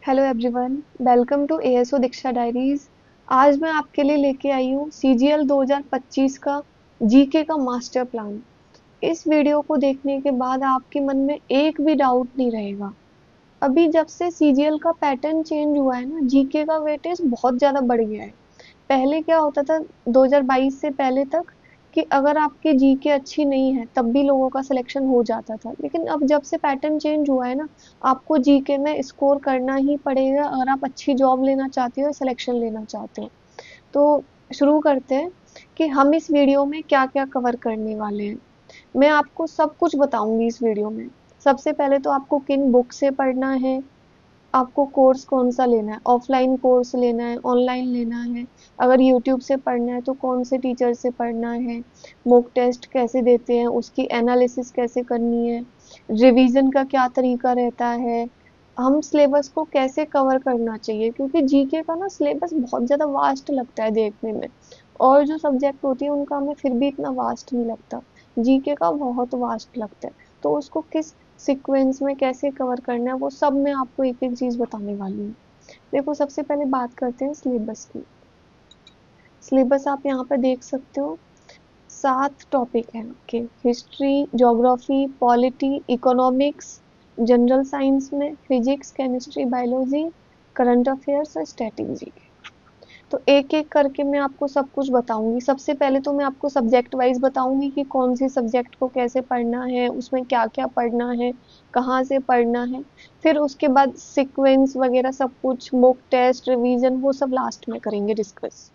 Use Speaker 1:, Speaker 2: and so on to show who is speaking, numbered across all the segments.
Speaker 1: Hello everyone, welcome to ASO Diksha diaries. आज मैं आपके लिए लेके आई हूँ सीजीएल 2025 का जीके का मास्टर प्लान। इस वीडियो को देखने के बाद आपके मन में एक भी डाउट नहीं रहेगा। अभी जब से सीजीएल का पैटर्न चेंज हुआ है ना, जीके का वेटेज बहुत ज़्यादा बढ़ गया है। पहले क्या होता था 2022 से पहले तक कि अगर आपकी जीके अच्छी नहीं है तब भी लोगों का सिलेक्शन हो जाता था, लेकिन अब जब से पैटर्न चेंज हुआ है ना, आपको जीके में स्कोर करना ही पड़ेगा अगर आप अच्छी जॉब लेना चाहते हो, सिलेक्शन लेना चाहते हो। तो शुरू करते हैं कि हम इस वीडियो में क्या क्या कवर करने वाले हैं। मैं आपको सब कुछ बताऊंगी इस वीडियो में। सबसे पहले तो आपको किन बुक से पढ़ना है, आपको कोर्स कौन सा लेना है, ऑफलाइन कोर्स लेना है, ऑनलाइन लेना है, अगर यूट्यूब से पढ़ना है तो कौन से टीचर से पढ़ना है, मॉक टेस्ट कैसे देते हैं, उसकी एनालिसिस कैसे करनी है, रिवीजन का क्या तरीका रहता है, हम सिलेबस को कैसे कवर करना चाहिए, क्योंकि जीके का ना सिलेबस बहुत ज़्यादा वास्ट लगता है देखने में। और जो सब्जेक्ट होती है उनका हमें फिर भी इतना वास्ट नहीं लगता, जीके का बहुत वास्ट लगता है। तो उसको किस सीक्वेंस में कैसे कवर करना है वो सब मैं आपको एक एक चीज बताने वाली हूँ। देखो, सबसे पहले बात करते हैं सिलेबस की। सिलेबस आप यहाँ पर देख सकते हो, 7 टॉपिक हैं आपके। History, geography, polity, economics, general science में physics, chemistry, biology, current affairs और स्ट्रेटेजी। तो एक एक करके मैं आपको सब कुछ बताऊंगी। सबसे पहले तो मैं आपको सब्जेक्ट वाइज बताऊंगी कि कौन सी सब्जेक्ट को कैसे पढ़ना है, उसमें क्या क्या पढ़ना है, कहाँ से पढ़ना है। फिर उसके बाद सीक्वेंस वगैरह सब कुछ, मॉक टेस्ट, रिवीजन, वो सब लास्ट में करेंगे डिस्कस।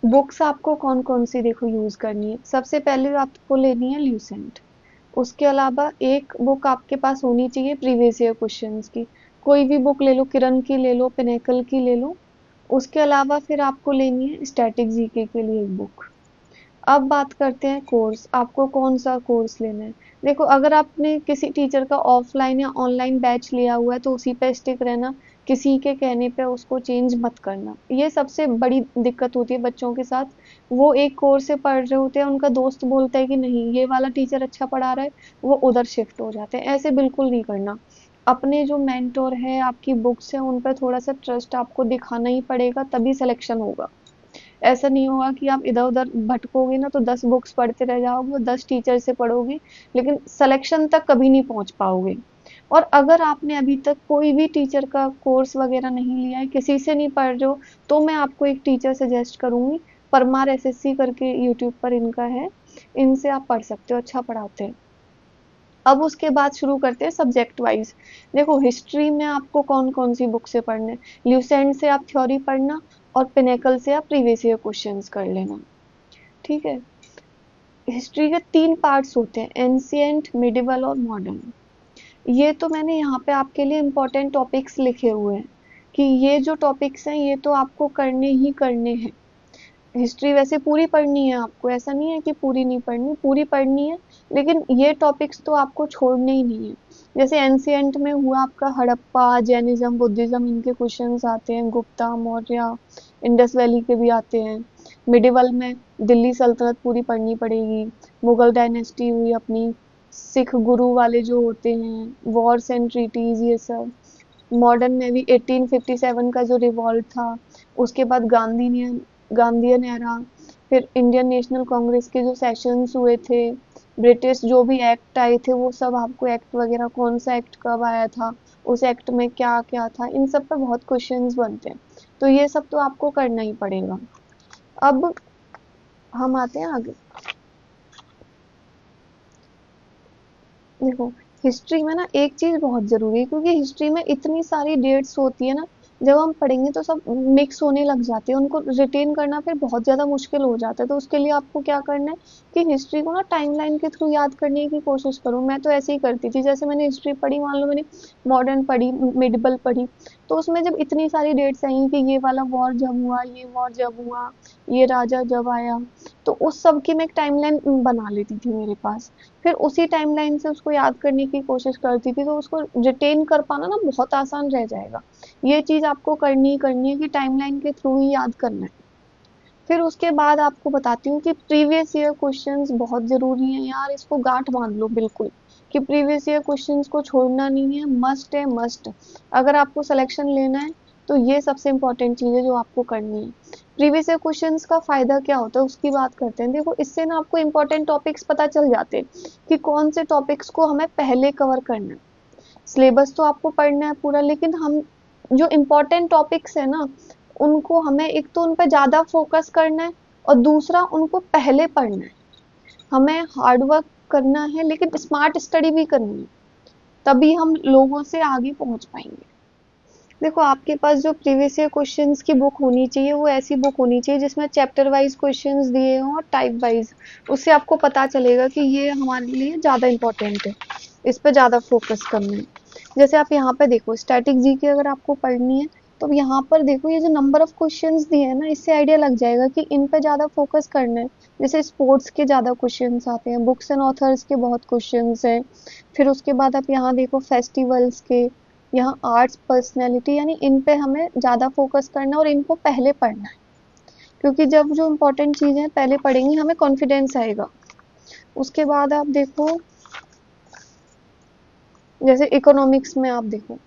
Speaker 1: बुक्स आपको कौन कौन सी देखो यूज करनी है। सबसे पहले आपको लेनी है ल्यूसेंट। उसके अलावा एक बुक आपके पास होनी चाहिए प्रीवियस ईयर क्वेश्चंस की। कोई भी बुक ले लो, किरण की ले लो, पिनेकल की ले लो। उसके अलावा फिर आपको लेनी है स्टैटिक जीके के लिए एक बुक। अब बात करते हैं कोर्स, आपको कौन सा कोर्स लेना है। देखो, अगर आपने किसी टीचर का ऑफलाइन या ऑनलाइन बैच लिया हुआ है तो उसी पे स्टिक रहना, किसी के कहने पे उसको चेंज मत करना। ये सबसे बड़ी दिक्कत होती है बच्चों के साथ। वो एक कोर्स से पढ़ रहे होते हैं, उनका दोस्त बोलता है कि नहीं ये वाला टीचर अच्छा पढ़ा रहा है, वो उधर शिफ्ट हो जाते हैं। ऐसे बिल्कुल नहीं करना। अपने जो मेंटोर है, आपकी बुक्स है, उन पर थोड़ा सा ट्रस्ट आपको दिखाना ही पड़ेगा, तभी सिलेक्शन होगा। ऐसा नहीं होगा कि आप इधर उधर भटकोगे ना तो 10 बुक्स पढ़ते रह जाओगे, 10 टीचर से पढ़ोगे, लेकिन सिलेक्शन तक कभी नहीं पहुंच पाओगे। और अगर आपने अभी तक कोई भी टीचर का कोर्स वगैरह नहीं लिया है, किसी से नहीं पढ़ रहे हो, तो मैं आपको एक टीचर सजेस्ट करूंगी। परमार एसएससी करके यूट्यूब पर इनका है, इनसे आप पढ़ सकते हो, अच्छा पढ़ाते हैं। अब उसके बाद शुरू करते हैं सब्जेक्ट वाइज। देखो, हिस्ट्री में आपको कौन कौन सी बुक से पढ़ना है। ल्यूसेंट से आप थ्योरी पढ़ना, और पिनेकल से आप प्रीवियस ईयर क्वेश्चंस कर लेना। ठीक है। हिस्ट्री के 3 पार्ट्स होते हैं, एंशिएंट, मिडिवल और मॉडर्न। ये तो मैंने यहाँ पे आपके लिए इम्पोर्टेंट टॉपिक्स लिखे हुए हैं कि ये जो टॉपिक्स हैं ये तो आपको करने ही करने हैं। हिस्ट्री वैसे पूरी पढ़नी है आपको, ऐसा नहीं है कि पूरी नहीं पढ़नी, पूरी पढ़नी है, लेकिन ये टॉपिक्स तो आपको छोड़ने ही नहीं है। जैसे एंशिएंट में हुआ आपका हड़प्पा, जैनिज्म, बुद्धिज्म, इनके क्वेश्चंस आते हैं, गुप्ता, मौर्य, इंडस वैली के भी आते हैं। मिडिवल में दिल्ली सल्तनत पूरी पढ़नी पड़ेगी, मुगल डायनेस्टी हुई अपनी, सिख गुरु वाले जो होते हैं, वॉर्स एंड ट्रीटीज, ये सब। मॉडर्न में भी 1857 का जो रिवॉल्ट था, उसके बाद गांधीयन एरा, फिर इंडियन नेशनल कांग्रेस के जो सेशंस हुए थे, ब्रिटिश जो भी एक्ट आए थे, वो सब आपको एक्ट वगैरह, कौन सा एक्ट कब आया था, उस एक्ट में क्या क्या था, इन सब पे बहुत क्वेश्चंस बनते हैं। तो ये सब तो आपको करना ही पड़ेगा। अब हम आते हैं आगे। देखो, हिस्ट्री में ना एक चीज बहुत जरूरी है, क्योंकि हिस्ट्री में इतनी सारी डेट्स होती है ना, जब हम पढ़ेंगे तो सब मिक्स होने लग जाते हैं, उनको रिटेन करना फिर बहुत ज्यादा मुश्किल हो जाता है। तो उसके लिए आपको क्या करना है कि हिस्ट्री को ना टाइमलाइन के थ्रू याद करने की कोशिश करो। मैं तो ऐसे ही करती थी, जैसे मैंने हिस्ट्री पढ़ी, मान लो मैंने मॉडर्न पढ़ी, मिडिबल पढ़ी, तो उसमें जब इतनी सारी डेट्स आई कि ये वाला वॉर जब हुआ, ये वॉर जब हुआ, ये राजा जब आया, तो उस सब की मैं एक टाइमलाइन बना लेती थी मेरे पास। फिर उसी टाइमलाइन से उसको याद करने की कोशिश करती थी, तो उसको रिटेन कर पाना ना बहुत आसान रह जाएगा। ये चीज आपको करनी ही करनी है कि टाइमलाइन के थ्रू ही याद करना है। फिर उसके बाद आपको बताती हूँ कि प्रीवियस ईयर क्वेश्चंस बहुत जरूरी हैं यार, इसको गांठ बांध लो बिल्कुल। कि प्रीवियस ईयर क्वेश्चंस को छोड़ना नहीं है, मस्ट है, मस्ट। अगर आपको सिलेक्शन लेना है तो ये सबसे इम्पोर्टेंट चीज़ है जो आपको करनी है। प्रीवियस ईयर क्वेश्चंस का फ़ायदा क्या होता है उसकी बात करते हैं। देखो, इससे ना आपको इम्पोर्टेंट टॉपिक्स पता चल जाते हैं कि कौन से टॉपिक्स को हमें पहले कवर करना है। सिलेबस तो आपको पढ़ना है पूरा, लेकिन हम जो इम्पोर्टेंट टॉपिक्स है ना, उनको हमें एक तो उन पर ज़्यादा फोकस करना है, और दूसरा उनको पहले पढ़ना है। हमें हार्ड वर्क करना है, लेकिन स्मार्ट स्टडी भी करनी है, तभी हम लोगों से आगे पहुंच पाएंगे। देखो, आपके पास जो प्रीवियस ईयर क्वेश्चंस की बुक होनी चाहिए, वो ऐसी बुक होनी चाहिए जिसमें चैप्टर वाइज क्वेश्चंस दिए हों और टाइप वाइज। उससे आपको पता चलेगा कि ये हमारे लिए ज़्यादा इम्पोर्टेंट है, इस पे ज़्यादा फोकस करना है। जैसे आप यहाँ पे देखो, स्टैटिक जीके अगर आपको पढ़नी है तो अब यहाँ पर देखो, ये जो नंबर ऑफ क्वेश्चंस दिए हैं ना, इससे आइडिया लग जाएगा कि इन पे ज़्यादा फोकस करना है। जैसे स्पोर्ट्स के ज़्यादा क्वेश्चंस आते हैं, बुक्स एंड ऑथर्स के बहुत क्वेश्चंस हैं। फिर उसके बाद आप यहाँ देखो फेस्टिवल्स के, यहाँ आर्ट्स पर्सनैलिटी, यानी इन पे हमें ज़्यादा फोकस करना है और इनको पहले पढ़ना है। क्योंकि जब जो इम्पोर्टेंट चीज़ें पहले पढ़ेंगी, हमें कॉन्फिडेंस आएगा। उसके बाद आप देखो, जैसे इकोनॉमिक्स में आप देखो,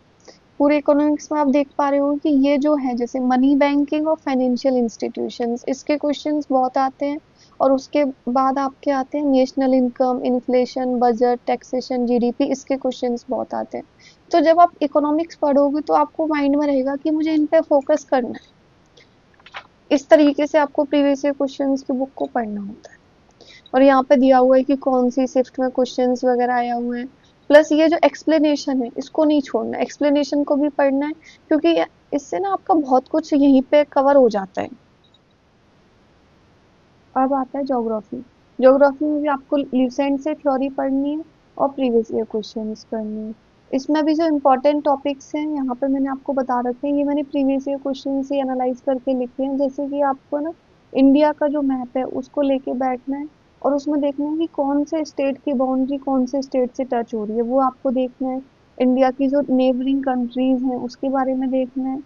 Speaker 1: पूरे इकोनॉमिक्स में आप देख पा रहे हो कि ये जो है, जैसे मनी बैंकिंग और फाइनेंशियल इंस्टीट्यूशंस, इसके क्वेश्चंस बहुत आते हैं। और उसके बाद आपके आते हैं national income, inflation, budget, taxation, GDP, इसके क्वेश्चंस बहुत आते हैं। तो जब आप इकोनॉमिक्स पढ़ोगे तो आपको माइंड में रहेगा कि मुझे इन पे फोकस करना है। इस तरीके से आपको प्रीवियस ईयर क्वेश्चंस की बुक को पढ़ना होता है। और यहाँ पे दिया हुआ है कि कौन सी शिफ्ट में क्वेश्चंस वगैरह आया हुआ है। प्लस ये जो एक्सप्लेनेशन है, इसको नहीं छोड़ना, एक्सप्लेनेशन को भी पढ़ना है, क्योंकि इससे ना आपका बहुत कुछ यहीं पे कवर हो जाता है। अब आता है ज्योग्राफी। ज्योग्राफी में भी आपको ल्यूसेंट से थ्योरी पढ़नी है और प्रीवियस ईयर क्वेश्चंस करनी है। इसमें भी जो इम्पोर्टेंट टॉपिक्स हैं यहाँ पे मैंने आपको बता रखे हैं, ये मैंने प्रीवियस ईयर क्वेश्चन से एनालाइज करके लिखे हैं। जैसे कि आपको ना इंडिया का जो मैप है उसको लेके बैठना है, और उसमें देखना है कि कौन से स्टेट की बाउंड्री कौन से स्टेट से टच हो रही है, वो आपको देखना है। इंडिया की जो नेबरिंग कंट्रीज हैं उसके बारे में देखना है।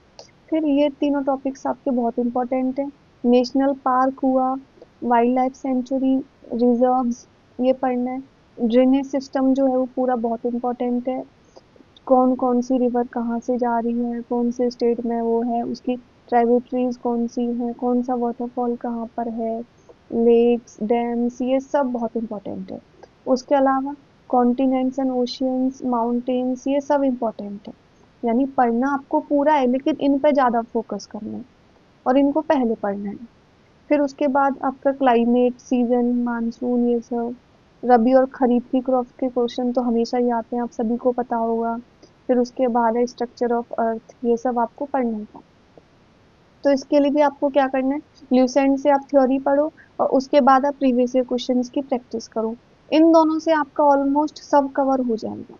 Speaker 1: फिर ये तीनों टॉपिक्स आपके बहुत इंपॉर्टेंट हैं। नेशनल पार्क हुआ, वाइल्ड लाइफ सेंचुरी, रिजर्व्स, ये पढ़ना है। ड्रेनेज सिस्टम जो है वो पूरा बहुत इंपॉर्टेंट है। कौन कौन सी रिवर कहाँ से जा रही है, कौन से स्टेट में वो है, उसकी ट्राइब्यूटरीज कौन सी हैं, कौन सा वाटरफॉल कहाँ पर है, लेक्स, डैम्स, ये सब बहुत इंपॉर्टेंट है। उसके अलावा कॉन्टिनेंट्स एंड ओशियंस, माउंटेन्स, ये सब इंपॉर्टेंट है। यानी पढ़ना आपको पूरा है, लेकिन इन पे ज़्यादा फोकस करना है और इनको पहले पढ़ना है। फिर उसके बाद आपका क्लाइमेट, सीजन, मानसून, ये सब। रबी और खरीफ की क्रॉप के क्वेश्चन तो हमेशा ही आते हैं, आप सभी को पता होगा। फिर उसके बाद है स्ट्रक्चर ऑफ अर्थ, ये सब आपको पढ़ना है। तो इसके लिए भी आपको क्या करना है, ल्यूसेंट से आप थ्योरी पढ़ो और उसके बाद आप प्रीवियस ईयर क्वेश्चंस की प्रैक्टिस करो। इन दोनों से आपका ऑलमोस्ट सब कवर हो जाएगा।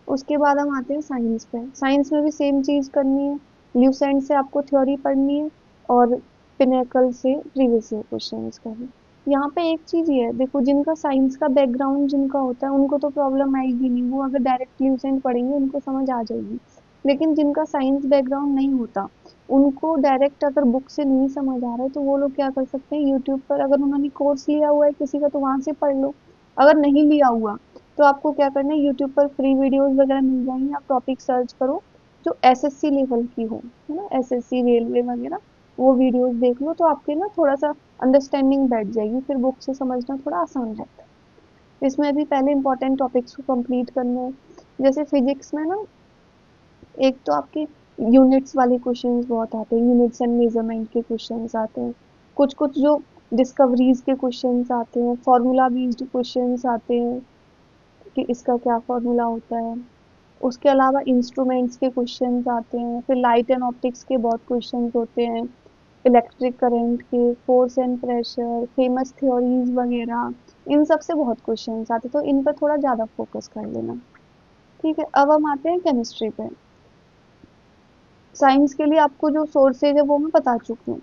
Speaker 1: उसके बाद हम आते हैं साइंस पे। साइंस में भी सेम चीज़ करनी है, ल्यूसेंट से आपको थ्योरी पढ़नी है और पिनेकल से प्रीवियस ईयर क्वेश्चंस करने। यहाँ पे एक चीज़ ये है, देखो, जिनका साइंस का बैकग्राउंड जिनका होता है उनको तो प्रॉब्लम आएगी नहीं, वो अगर डायरेक्ट ल्यूसेंट पढ़ेंगे उनको समझ आ जाएगी। लेकिन जिनका साइंस बैकग्राउंड नहीं होता, उनको डायरेक्ट अगर बुक से नहीं समझ आ रहा है तो वो लोग क्या कर सकते हैं, यूट्यूब पर, अगर उन्होंने कोर्स लिया हुआ है किसी का तो वहाँ से पढ़ लो। अगर नहीं लिया हुआ तो आपको क्या करना है, यूट्यूब पर फ्री वीडियोस वगैरह मिल जाएंगी, आप टॉपिक सर्च करो जो एसएससी लेवल की हो, है ना, एसएससी, रेलवे वगैरह, वो वीडियोस देख लो तो आपके ना थोड़ा सा अंडरस्टैंडिंग बैठ जाएगी, फिर बुक से समझना थोड़ा आसान रहता है। इसमें भी पहले इंपॉर्टेंट टॉपिक्स को कंप्लीट करना है। जैसे फिजिक्स में ना, एक तो आपके यूनिट्स वाले क्वेश्चंस बहुत आते हैं, यूनिट्स एंड मेजरमेंट के क्वेश्चंस आते हैं। कुछ कुछ जो डिस्कवरीज के क्वेश्चंस आते हैं, फार्मूला बेस्ड क्वेश्चंस आते हैं कि इसका क्या फार्मूला होता है। उसके अलावा इंस्ट्रूमेंट्स के क्वेश्चंस आते हैं, फिर लाइट एंड ऑप्टिक्स के बहुत क्वेश्चंस होते हैं, इलेक्ट्रिक करंट के, force and pressure, famous theories वगैरह, इन सब से बहुत क्वेश्चंस आते हैं, तो इन पर थोड़ा ज़्यादा फोकस कर लेना। ठीक है, अब हम आते हैं केमिस्ट्री पे। साइंस के लिए आपको जो सोर्सेज है वो मैं बता चुकी हूँ।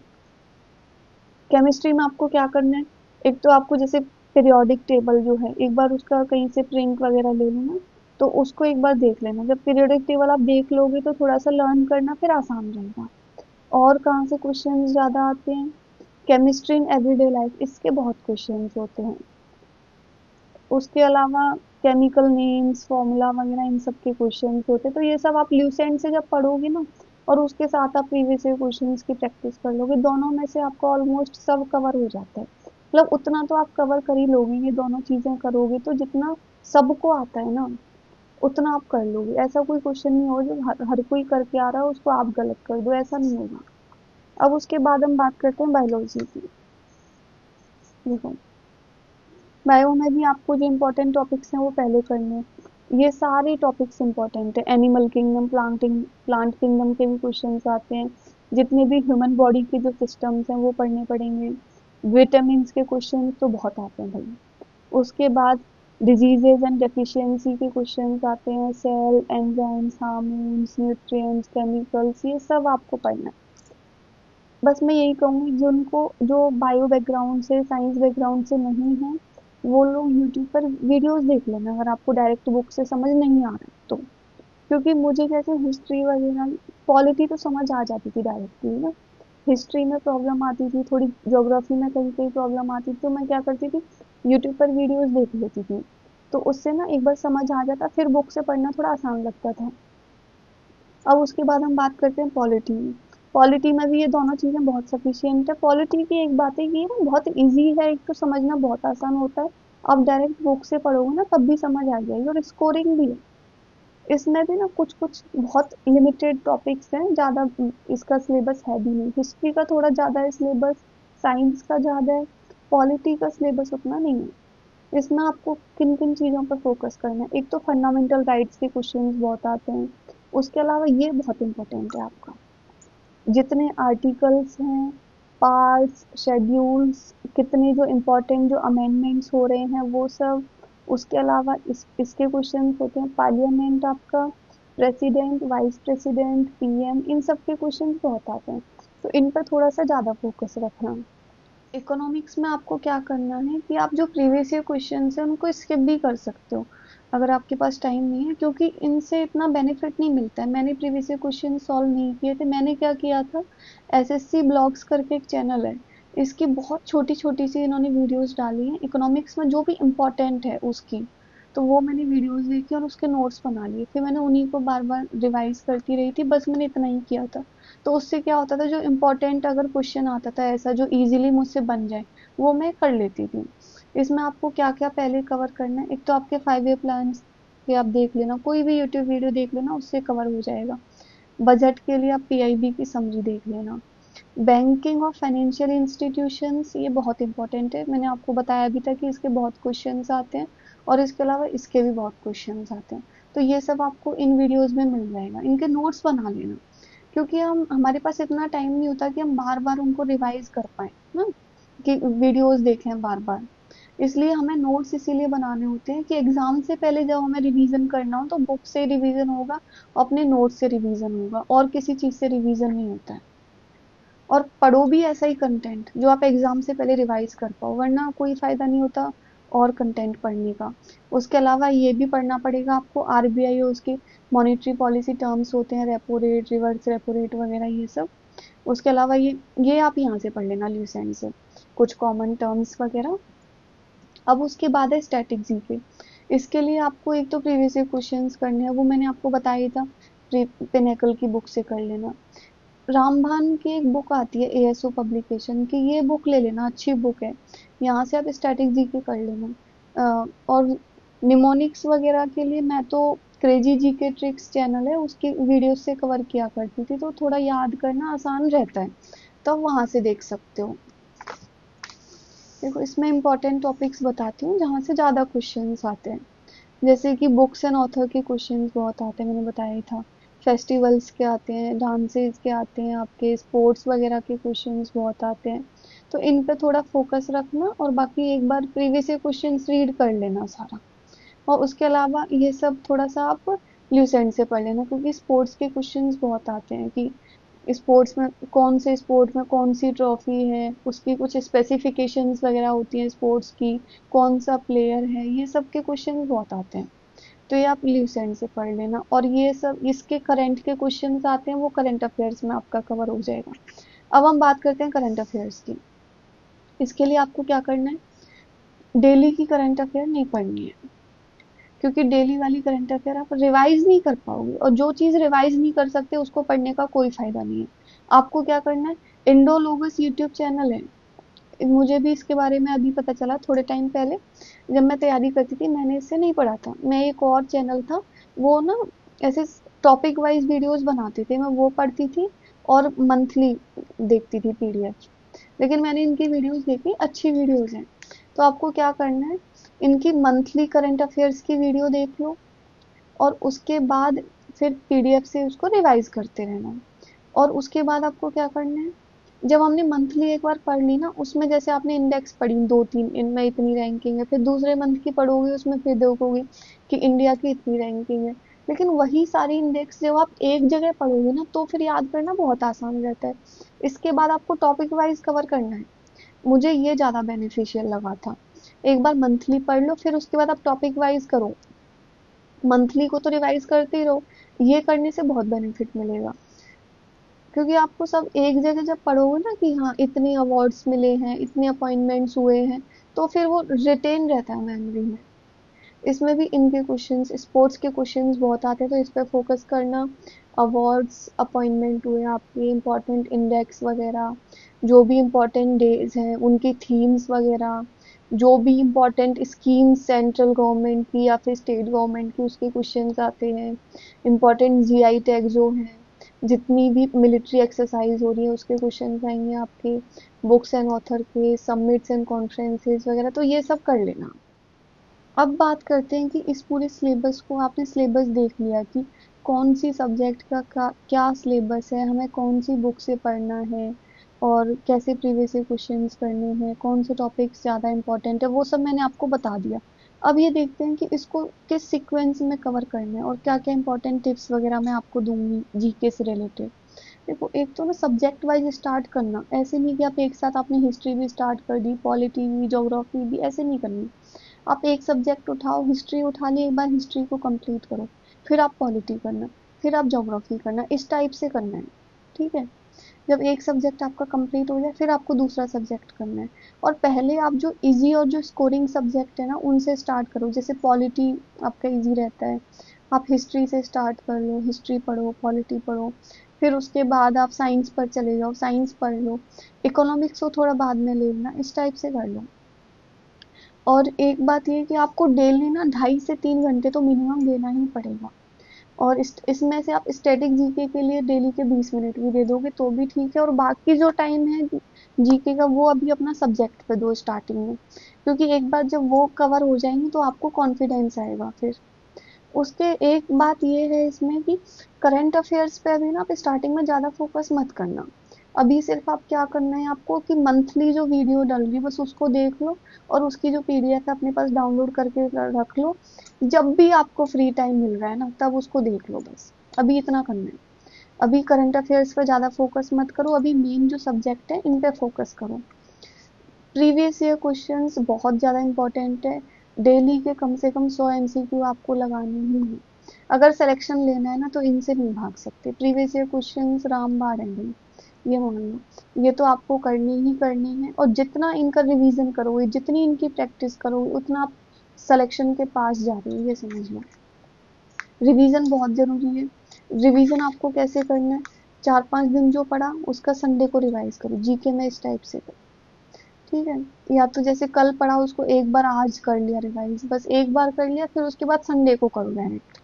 Speaker 1: केमिस्ट्री में आपको क्या करना है, एक तो आपको जैसे पीरियोडिक टेबल जो है, एक बार उसका कहीं से प्रिंट वगैरह ले लेना, तो उसको एक बार देख लेना। जब पीरियोडिक टेबल आप देख लोगे तो थोड़ा सा लर्न करना फिर आसान रहेगा। और कहाँ से क्वेश्चन ज़्यादा आते हैं, केमिस्ट्री इन एवरीडे लाइफ, इसके बहुत क्वेश्चंस होते हैं। उसके अलावा केमिकल नेम्स, फॉर्मूला वगैरह इन सब के क्वेश्चन होते हैं। तो ये सब आप ल्यूसेंट से जब पढ़ोगे ना, और उसके साथ आप प्रीवियस ईयर क्वेश्चंस की प्रैक्टिस कर लोगे, दोनों में से आपको ऑलमोस्ट सब कवर हो जाता है। मतलब उतना तो आप कवर कर ही लोगे, ये दोनों चीजें करोगे तो जितना सबको आता है ना उतना आप कर लोगे। ऐसा कोई क्वेश्चन नहीं होगा जो हर कोई करके आ रहा है उसको आप गलत कर दो, ऐसा नहीं होगा। अब उसके बाद हम बात करते हैं बायोलॉजी की। देखो, बायो में भी आपको जो इम्पोर्टेंट टॉपिक्स हैं वो पहले करने हैं। ये सारे टॉपिक्स इम्पोर्टेंट है। एनिमल किंगडम, प्लांट किंगडम के भी क्वेश्चंस आते हैं। जितने भी ह्यूमन बॉडी के जो सिस्टम्स हैं वो पढ़ने पड़ेंगे। विटामिन के क्वेश्चन तो बहुत आते हैं भाई। उसके बाद डिजीजेज एंड डेफिशिएंसी के क्वेश्चंस आते हैं। Cell, enzymes, hormones, nutrients, chemicals, ये सब आपको पढ़ना है। बस मैं यही कहूंगी जिनको जो बायो बैकग्राउंड से, साइंस बैकग्राउंड से नहीं है, वो लोग यूट्यूब पर वीडियोस देख लेना अगर आपको डायरेक्ट बुक से समझ नहीं आ रहा है तो। क्योंकि मुझे जैसे हिस्ट्री वगैरह, पॉलिटी तो समझ आ जाती थी डायरेक्टली ना। हिस्ट्री में प्रॉब्लम आती थी, थोड़ी ज्योग्राफी में कहीं कहीं प्रॉब्लम आती थी, तो मैं क्या करती थी, यूट्यूब पर वीडियोस देख लेती थी। तो उससे ना एक बार समझ आ जाता, फिर बुक से पढ़ना थोड़ा आसान लगता था। अब उसके बाद हम बात करते हैं पॉलिटी में। पॉलिटी में भी ये दोनों चीजें बहुत सफिशियंट है। पॉलिटी की एक बात है कि ये ना बहुत इजी है, एक तो समझना बहुत आसान होता है। आप डायरेक्ट बुक से पढ़ोगे ना तब भी समझ आ जाएगी, और स्कोरिंग भी है। इसमें भी ना कुछ कुछ बहुत लिमिटेड टॉपिक्स हैं, ज्यादा इसका सिलेबस है भी नहीं। हिस्ट्री का थोड़ा ज्यादा है सिलेबस, साइंस का ज्यादा है, पॉलिटी का सिलेबस उतना नहीं है। इसमें आपको किन किन चीजों पर फोकस करना है, एक तो फंडामेंटल राइट्स के क्वेश्चंस बहुत आते हैं। उसके अलावा ये बहुत इंपॉर्टेंट है आपका, जितने आर्टिकल्स हैं, पार्ट्स, शेड्यूल्स, कितने जो इम्पोर्टेंट जो अमेंडमेंट्स हो रहे हैं वो सब। उसके अलावा इसके क्वेश्चन होते हैं पार्लियामेंट आपका, प्रेसिडेंट, वाइस प्रेसिडेंट, पीएम, इन सब के क्वेश्चन बहुत आते हैं। तो इन पर थोड़ा सा ज्यादा फोकस रखना। इकोनॉमिक्स में आपको क्या करना है कि आप जो प्रीवियस ईयर क्वेश्चंस हैं उनको स्किप भी कर सकते हो अगर आपके पास टाइम नहीं है, क्योंकि इनसे इतना बेनिफिट नहीं मिलता है। मैंने प्रीवियस ईयर क्वेश्चन सॉल्व नहीं किए थे। मैंने क्या किया था, एसएससी ब्लॉग्स करके एक चैनल है, इसकी बहुत छोटी छोटी सी इन्होंने वीडियोस डाली हैं इकोनॉमिक्स में जो भी इम्पोर्टेंट है उसकी। तो वो मैंने वीडियोस देखी और उसके नोट्स बना लिए, फिर मैंने उन्हीं को बार बार रिवाइज करती रही थी। बस मैंने इतना ही किया था। तो उससे क्या होता था, जो इम्पोर्टेंट अगर क्वेश्चन आता था ऐसा जो इजीली मुझसे बन जाए, वो मैं कर लेती थी। इसमें आपको क्या क्या पहले कवर करना है, एक तो आपके 5 ईयर प्लान के आप देख लेना, कोई भी यूट्यूब वीडियो देख लेना, उससे कवर हो जाएगा। बजट के लिए आप पीआईबी की समरी देख लेना। बैंकिंग और फाइनेंशियल इंस्टीट्यूशंस, ये बहुत इंपॉर्टेंट है। मैंने आपको बताया भी था कि इसके बहुत क्वेश्चंस आते हैं, और इसके अलावा इसके भी बहुत क्वेश्चंस आते हैं। तो ये सब आपको इन वीडियोस में मिल जाएगा, इनके नोट्स बना लेना। क्योंकि हम हमारे पास इतना टाइम नहीं होता कि हम बार बार उनको रिवाइज कर पाए ना, कि वीडियोस देखें बार बार। इसलिए हमें नोट्स इसीलिए बनाने होते हैं कि एग्जाम से पहले जब हमें रिवीजन करना हो तो बुक से रिवीजन होगा, अपने नोट से रिवीजन होगा, और किसी चीज से रिवीजन नहीं होता है। और पढ़ो भी ऐसा ही कंटेंट जो आप एग्जाम से पहले रिवाइज कर पाओ, वरना कोई फायदा नहीं होता और कंटेंट पढ़ने का। उसके अलावा ये भी पढ़ना पड़ेगा आपको, आरबीआई और उसके मॉनेटरी पॉलिसी टर्म्स होते हैं, repo rate, reverse repo rate वगैरह ये सब। उसके अलावा ये आप यहाँ से पढ़ लेना ल्यूसेंट से, कुछ कॉमन टर्म्स वगैरह। अब उसके बाद है स्टैटिक जीके। इसके लिए आपको एक तो प्रीवियस ईयर क्वेश्चंस करने हैं, वो मैंने आपको बताया ही था, पिनेकल की बुक से कर लेना। रामबान की एक बुक आती है एएसओ पब्लिकेशन की, ये बुक ले लेना, अच्छी बुक है। यहाँ से आप स्टैटिक जीके कर लेना। और निमोनिक्स वगैरह के लिए मैं तो क्रेजी जी के ट्रिक्स चैनल है उसकी वीडियो से कवर किया करती थी, तो थोड़ा याद करना आसान रहता है, तो वहां से देख सकते हो। देखो, इसमें इंपॉर्टेंट टॉपिक्स बताती हूँ जहाँ से ज्यादा क्वेश्चंस आते हैं। जैसे कि बुक्स एंड ऑथर के क्वेश्चंस बहुत आते हैं, मैंने बताया ही था। फेस्टिवल्स के आते हैं, डांसेस के आते हैं, आपके स्पोर्ट्स वगैरह के क्वेश्चंस बहुत आते हैं। तो इन पे थोड़ा फोकस रखना, और बाकी एक बार प्रीवियस ईयर क्वेश्चंस रीड कर लेना सारा। और उसके अलावा ये सब थोड़ा सा आप ल्यूसेंट से पढ़ लेना, क्योंकि स्पोर्ट्स के क्वेश्चंस बहुत आते हैं कि स्पोर्ट्स में कौन से स्पोर्ट में कौन सी ट्रॉफी है, उसकी कुछ स्पेसिफिकेशंस वगैरह होती हैं स्पोर्ट्स की, कौन सा प्लेयर है, ये सब के क्वेश्चन बहुत आते हैं। तो ये आप ल्यूसेंट से पढ़ लेना, और ये सब इसके करंट के क्वेश्चंस आते हैं वो करंट अफेयर्स में आपका कवर हो जाएगा। अब हम बात करते हैं करंट अफेयर्स की। इसके लिए आपको क्या करना है, डेली की करंट अफेयर नहीं पढ़नी है। क्योंकि डेली वाली करंट अफेयर आप रिवाइज नहीं कर पाओगे, और जो चीज़ रिवाइज नहीं कर सकते उसको पढ़ने का कोई फायदा नहीं है। आपको क्या करना है, इंडोलोगस यूट्यूब चैनल है, मुझे भी इसके बारे में अभी पता चला थोड़े टाइम पहले, जब मैं तैयारी करती थी मैंने इससे नहीं पढ़ा था। मैं एक और चैनल था, वो ना ऐसे टॉपिक वाइज वीडियोस बनाते थे, मैं वो पढ़ती थी और मंथली देखती थी पीडीएफ। लेकिन मैंने इनकी वीडियोस देखी, अच्छी वीडियोस हैं। तो आपको क्या करना है, इनकी मंथली करंट अफेयर्स की वीडियो देख लो, और उसके बाद फिर पीडीएफ से उसको रिवाइज करते रहना। और उसके बाद आपको क्या करना है, जब हमने मंथली एक बार पढ़ ली ना, उसमें जैसे आपने इंडेक्स पढ़ी दो तीन, इनमें इतनी रैंकिंग है, फिर दूसरे मंथ की पढ़ोगे उसमें फिर देखोगे कि इंडिया की इतनी रैंकिंग है। लेकिन वही सारी इंडेक्स जब आप एक जगह पढ़ोगे ना, तो फिर याद करना बहुत आसान रहता है। इसके बाद आपको टॉपिक वाइज कवर करना है, मुझे ये ज्यादा बेनिफिशियल लगा था। एक बार मंथली पढ़ लो, फिर उसके बाद आप टॉपिक वाइज करो। मंथली को तो रिवाइज करते ही रहो, ये करने से बहुत बेनिफिट मिलेगा। क्योंकि आपको सब एक जगह जब पढ़ोगे ना कि हाँ इतने अवार्ड्स मिले हैं, इतने अपॉइंटमेंट्स हुए हैं, तो फिर वो रिटेन रहता है मेमोरी में। इसमें भी इनके क्वेश्चंस, स्पोर्ट्स के क्वेश्चंस बहुत आते हैं, तो इस पे फोकस करना। अवार्ड्स, अपॉइंटमेंट हुए आपके, इम्पोर्टेंट इंडेक्स वगैरह, जो भी इम्पोर्टेंट डेज हैं उनकी थीम्स वगैरह, जो भी इम्पोर्टेंट स्कीम्स सेंट्रल गवर्नमेंट की या फिर स्टेट गवर्नमेंट की, उसके क्वेश्चंस आते हैं। इम्पोर्टेंट जीआई टैग जो है, जितनी भी मिलिट्री एक्सरसाइज हो रही है उसके क्वेश्चंस आएंगे आपके, बुक्स एंड ऑथर के, सबमिट्स एंड कॉन्फ्रेंसेस वगैरह, तो ये सब कर लेना। अब बात करते हैं कि इस पूरे सिलेबस को, आपने सिलेबस देख लिया कि कौन सी सब्जेक्ट का क्या सिलेबस है, हमें कौन सी बुक से पढ़ना है, और कैसे प्रीवियस ईयर क्वेश्चंस करने हैं, कौन से टॉपिक्स ज़्यादा इंपॉर्टेंट है, वो सब मैंने आपको बता दिया। अब ये देखते हैं कि इसको किस सीक्वेंस में कवर करना है और क्या क्या इंपॉर्टेंट टिप्स वगैरह मैं आपको दूंगी जीके से रिलेटेड। देखो, एक तो ना सब्जेक्ट वाइज स्टार्ट करना, ऐसे नहीं कि आप एक साथ आपने हिस्ट्री भी स्टार्ट कर दी, पॉलिटी भी, ज्योग्राफी भी, ऐसे नहीं करनी। आप एक सब्जेक्ट उठाओ, हिस्ट्री उठा ली, एक बार हिस्ट्री को कंप्लीट करो, फिर आप पॉलिटी करना, फिर आप ज्योग्राफी करना, इस टाइप से करना है। ठीक है, जब एक सब्जेक्ट आपका कंप्लीट हो जाए फिर आपको दूसरा सब्जेक्ट करना है। और पहले आप जो इजी और जो स्कोरिंग सब्जेक्ट है ना उनसे स्टार्ट करो, जैसे पॉलिटी आपका इजी रहता है, आप हिस्ट्री से स्टार्ट कर लो, हिस्ट्री पढ़ो, पॉलिटी पढ़ो, फिर उसके बाद आप साइंस पर चले जाओ, साइंस पढ़ लो, इकोनॉमिक्स को थोड़ा बाद में ले लेना, इस टाइप से कर लो। और एक बात ये कि आपको डेली ना 2.5 से 3 घंटे तो मिनिमम देना ही पड़ेगा। और इसमें से आप स्टैटिक जीके के लिए डेली के 20 मिनट भी दे दोगे तो भी ठीक है, और बाकी जो टाइम है जीके का वो अभी अपना सब्जेक्ट पे दो स्टार्टिंग में, क्योंकि एक बार जब वो कवर हो जाएंगी तो आपको कॉन्फिडेंस आएगा फिर। उसके एक बात ये है इसमें कि करंट अफेयर्स पे अभी ना आप स्टार्टिंग में ज़्यादा फोकस मत करना। अभी सिर्फ आप क्या करना है आपको कि मंथली जो वीडियो डल रही बस उसको देख लो, और उसकी जो पीडीएफ है अपने पास डाउनलोड करके रख लो। जब भी आपको फ्री टाइम मिल रहा है ना तब उसको देख लो, बस अभी इतना करना है। अभी करंट अफेयर्स पे ज़्यादा फोकस मत करो, अभी मेन जो सब्जेक्ट है इन पे फोकस करो। प्रीवियस ईयर क्वेश्चंस बहुत ज़्यादा इंपॉर्टेंट है, डेली के कम से कम 100 एमसीक्यू आपको लगाने ही हैं। अगर सिलेक्शन लेना है ना तो इनसे नहीं भाग सकते, प्रीवियस ईयर क्वेश्चंस रामबाण है भाई, ये मान लो, ये तो आपको करनी ही करनी है। और जितना इनका रिवीजन करोगे, जितनी इनकी प्रैक्टिस करोगे, उतना आप सिलेक्शन के पास जा रहे हो, ये समझ लो। रिवीजन बहुत जरूरी है। रिवीजन आपको कैसे करना है, 4-5 दिन जो पढ़ा उसका संडे को रिवाइज करो, जीके में इस टाइप से करो। ठीक है, या तो जैसे कल पढ़ा उसको एक बार आज कर लिया रिवाइज, बस एक बार कर लिया, फिर उसके बाद संडे को करो डायरेक्ट,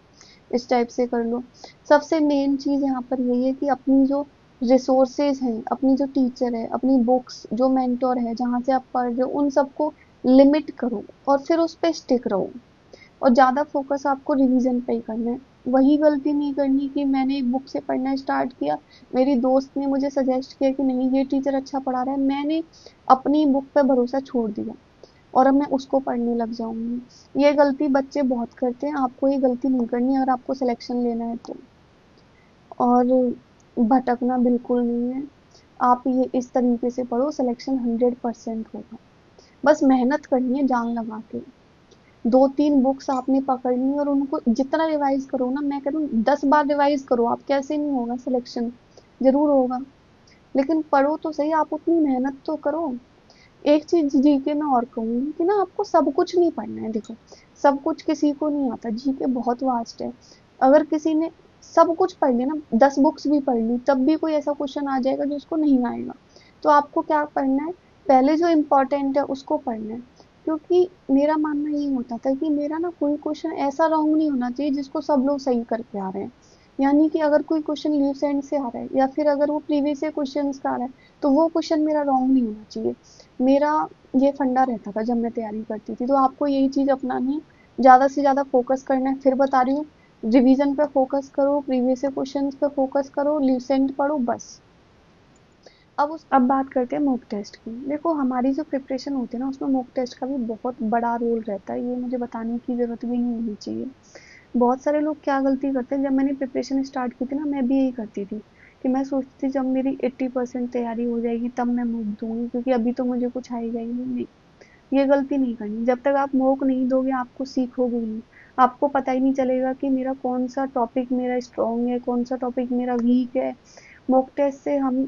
Speaker 1: इस टाइप से कर लो। सबसे मेन चीज यहाँ पर यही है कि अपनी जो रिसोर्सेज हैं, अपनी जो टीचर है, अपनी बुक्स, जो मेंटोर है जहाँ से आप पढ़ रहे हो, उन सबको लिमिट करो और फिर उस पर स्टिक रहो। और ज़्यादा फोकस आपको रिवीजन पे ही करना है। वही गलती नहीं करनी कि मैंने एक बुक से पढ़ना स्टार्ट किया, मेरी दोस्त ने मुझे सजेस्ट किया कि नहीं ये टीचर अच्छा पढ़ा रहा है, मैंने अपनी बुक पे भरोसा छोड़ दिया और अब मैं उसको पढ़ने लग जाऊंगी। ये गलती बच्चे बहुत करते हैं, आपको ये गलती नहीं करनी अगर आपको सिलेक्शन लेना है तो। और भटकना बिल्कुल नहीं है, आप ये इस तरीके से पढ़ो, सिलेक्शन 100% होगा। बस मेहनत करनी है जान लगा के, 2-3 बुक्स आपने पकड़नी और उनको जितना रिवाइज करो ना, मैं कह रही हूँ 10 बार रिवाइज करो, आप कैसे नहीं होगा सिलेक्शन, जरूर होगा। लेकिन पढ़ो तो सही, आप उतनी मेहनत तो करो। एक चीज जीके में और कहूंगी कि ना आपको सब कुछ नहीं पढ़ना है। देखो, सब कुछ किसी को नहीं आता, जीके बहुत वास्ट है। अगर किसी ने सब कुछ पढ़ लिया ना, 10 बुक्स भी पढ़ ली, तब भी कोई ऐसा क्वेश्चन आ जाएगा जो उसको नहीं आएगा। तो आपको क्या पढ़ना है, पहले जो इम्पोर्टेंट है उसको पढ़ना है। क्योंकि मेरा मानना ये होता था कि मेरा ना कोई क्वेश्चन ऐसा रॉन्ग नहीं होना चाहिए जिसको सब लोग सही करके आ रहे हैं। यानी कि अगर कोई क्वेश्चन लीव सेंड से आ रहा है या फिर अगर वो प्रीवियस ईयर क्वेश्चन का आ रहा है, तो वो क्वेश्चन मेरा रॉन्ग नहीं होना चाहिए। मेरा ये फंडा रहता था जब मैं तैयारी करती थी। तो आपको यही चीज अपनानी है, ज्यादा से ज्यादा फोकस करना है। फिर बता रही हूँ, रिवीजन पे फोकस करो, प्रीवियस ईयर क्वेश्चन पे फोकस करो, ल्यूसेंट पढ़ो, बस। अब बात करते हैं मॉक टेस्ट की। देखो, हमारी जो प्रिपरेशन होती है ना, उसमें मॉक टेस्ट का भी बहुत बड़ा रोल रहता है। ये मुझे बताने की जरूरत भी नहीं होनी चाहिए। बहुत सारे लोग क्या गलती करते हैं, जब मैंने प्रिपरेशन स्टार्ट की थी ना, मैं भी यही करती थी कि मैं सोचती थी जब मेरी 80% तैयारी हो जाएगी तब मैं मॉक दूंगी, क्योंकि अभी तो मुझे कुछ आएगा ही नहीं। ये गलती नहीं करनी। जब तक आप मॉक नहीं दोगे, आपको सीखोगे ही नहीं। आपको पता ही नहीं चलेगा कि मेरा कौन सा टॉपिक मेरा स्ट्रांग है, कौन सा टॉपिक मेरा वीक है। मॉक टेस्ट से हम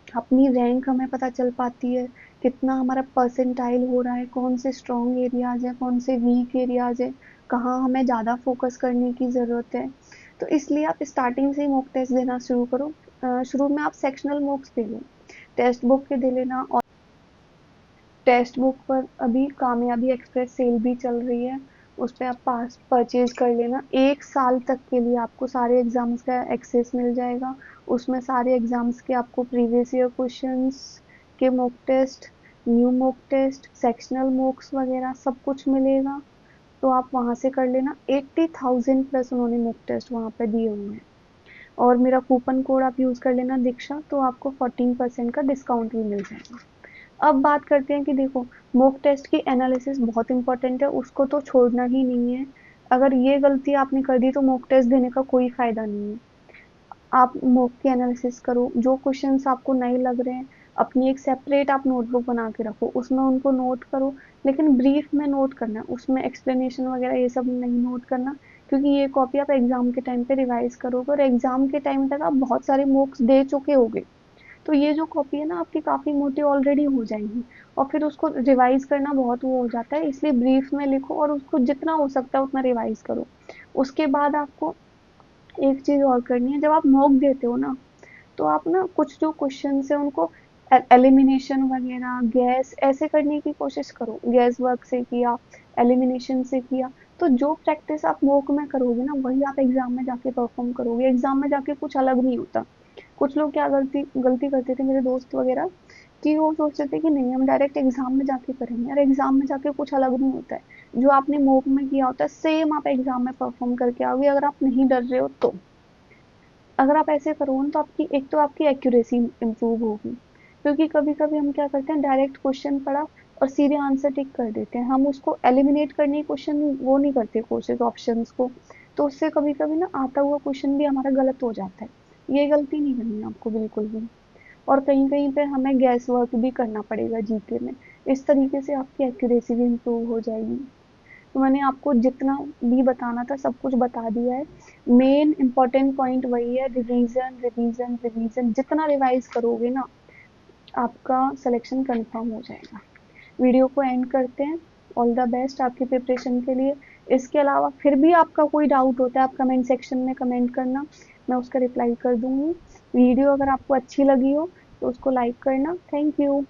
Speaker 1: अपनी रैंक हमें पता चल पाती है, कितना हमारा परसेंटाइल हो रहा है, कौन से स्ट्रॉन्ग एरियाज है, कौन से वीक एरियाज है, कहाँ हमें ज़्यादा फोकस करने की ज़रूरत है। तो इसलिए आप स्टार्टिंग से ही मॉक टेस्ट देना शुरू करो। शुरू में आप सेक्शनल मॉक्स दे लो, टेक्स्ट बुक के दे लेना। और टेक्स्ट बुक पर अभी कामयाबी एक्सप्रेस सेल भी चल रही है, उस पर आप पास परचेज कर लेना। 1 साल तक के लिए आपको सारे एग्जाम्स का एक्सेस मिल जाएगा। उसमें सारे एग्जाम्स के आपको प्रीवियस ईयर क्वेश्चंस के mock test, new mock test, sectional mocks वगैरह सब कुछ मिलेगा। तो आप वहां से कर लेना। 80,000 प्लस उन्होंने मॉक टेस्ट वहां पे दिए हुए हैं। और मेरा कूपन कोड आप यूज कर लेना दीक्षा, तो आपको 14% का डिस्काउंट भी मिल जाएगा। अब बात करते हैं कि देखो, मॉक टेस्ट की एनालिसिस बहुत इंपॉर्टेंट है, उसको तो छोड़ना ही नहीं है। अगर ये गलती आपने कर दी तो मॉक टेस्ट देने का कोई फायदा नहीं है। आप मॉक की एनालिसिस करो, जो क्वेश्चंस आपको नए लग रहे हैं, अपनी एक सेपरेट आप नोटबुक बना के रखो, उसमें उनको नोट करो। लेकिन ब्रीफ में नोट करना, उसमें एक्सप्लेनेशन वगैरह ये सब नहीं नोट करना। क्योंकि ये कॉपी आप एग्जाम के टाइम पे रिवाइज करोगे, और एग्जाम के टाइम तक आप बहुत सारे मॉक्स दे चुके होगे। तो ये जो कॉपी है ना, आपकी काफी मोटी ऑलरेडी हो जाएगी, और फिर उसको रिवाइज करना बहुत वो हो जाता है। इसलिए ब्रीफ में लिखो और उसको जितना हो सकता है उतना रिवाइज करो। उसके बाद आपको एक चीज और करनी है, जब आप मॉक देते हो ना, तो आप ना कुछ जो क्वेश्चन है उनको एलिमिनेशन वगैरह, गैस ऐसे करने की कोशिश करो। गैस वर्क से किया, एलिमिनेशन से किया, तो जो प्रैक्टिस आप मॉक में करोगे ना, वही आप एग्जाम में जाके परफॉर्म करोगे। एग्जाम में जाके कुछ अलग नहीं होता। कुछ लोग क्या गलती गलती करते थे, मेरे दोस्त वगैरह, कि वो सोचते थे कि नहीं हम डायरेक्ट एग्जाम में जाके करेंगे। यार, एग्जाम में जाके कुछ अलग नहीं होता है। जो आपने मॉक में किया होता है, सेम आप एग्जाम में परफॉर्म करके आओगे, अगर आप नहीं डर रहे हो तो। अगर आप ऐसे करोगे ना, तो आपकी एक तो आपकी एक्यूरेसी इंप्रूव होगी। क्योंकि कभी कभी हम क्या करते हैं, डायरेक्ट क्वेश्चन पढ़ा और सीधे आंसर टिक कर देते हैं। हम उसको एलिमिनेट करने की क्वेश्चन वो नहीं करते, कोशिश ऑप्शंस को। तो उससे कभी कभी ना आता हुआ क्वेश्चन भी हमारा गलत हो जाता है। ये गलती नहीं करनी है आपको बिल्कुल भी। और कहीं कहीं पे हमें गैस वर्क भी करना पड़ेगा जीके में। इस तरीके से आपकी एक्यूरेसी भी इम्प्रूव हो जाएगी। तो मैंने आपको जितना भी बताना था सब कुछ बता दिया है। मेन इंपॉर्टेंट पॉइंट वही है, रिवीजन रिवीजन रिवीजन। जितना रिवाइज करोगे ना, आपका सिलेक्शन कंफर्म हो जाएगा। वीडियो को एंड करते हैं। ऑल द बेस्ट आपकी प्रिपरेशन के लिए। इसके अलावा फिर भी आपका कोई डाउट होता है, आप कमेंट सेक्शन में कमेंट करना, मैं उसका रिप्लाई कर दूंगी। वीडियो अगर आपको अच्छी लगी हो तो उसको लाइक करना। Thank you.